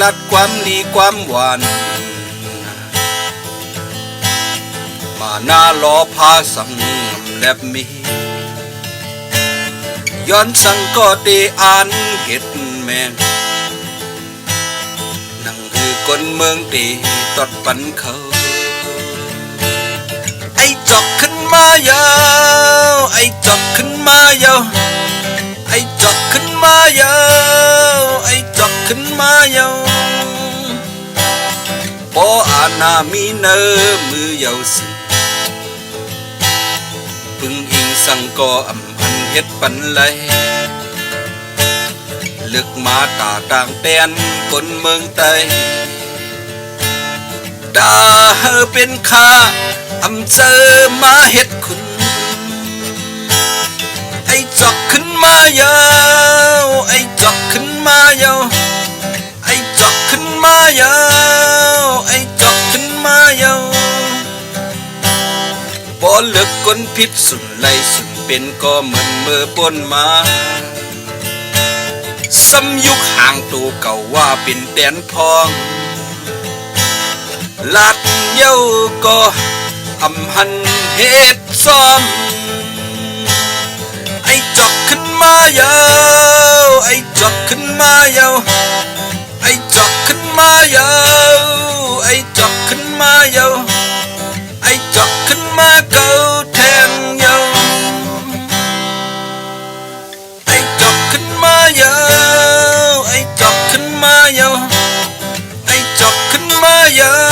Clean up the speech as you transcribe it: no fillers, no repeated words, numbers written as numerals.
ลัดความดีความหวานมาหน้าล้อพาสังแลบมีย้อนสังก็ได้อ่านเห็ดแมงนั่งหือคนเมืองตีตอดปันเขาไอ้จอกขึ้นมายาวไอ้จอกขึ้นมายาวไอ้จอกขึ้นมายาวไอ้จอกขึ้นมายาวปออานามีเนอมือยาวสิพึ่งอิงสังก็อำพันเฮ็ดปันไหลเลือกมาตาต่างแตนคนเมืองไต้ดาเฮอเป็นข้าอำเจอมาเฮ็ดคุณไอ้จอกขึ้นมายาวไอ้จอกขึ้นมายาวไอ้จอกขึ้นมายาวไอ้จอกขึ้นมายาวบ่เลือกคนผิดสุดไล่สุดเป็นก็เหมือนเมื่อปนมาซ้ำยุคห่างตัวเก่าว่าเป็นแดนพองลาดเย้าก็อำหันเฮ็ดซ้อมไอ้จอกขึ้นมายาวไอ้จอกขึ้นมายาวไอ้จอกขึ้นมายาวไอ้จอกขึ้นมายาวไอ้จอกขึ้นมาเก่าแทงยาวไอ้จอกขึ้นมายาวไอ้จอกขึ้นมายาวไอ้จอกขึ้นมายาว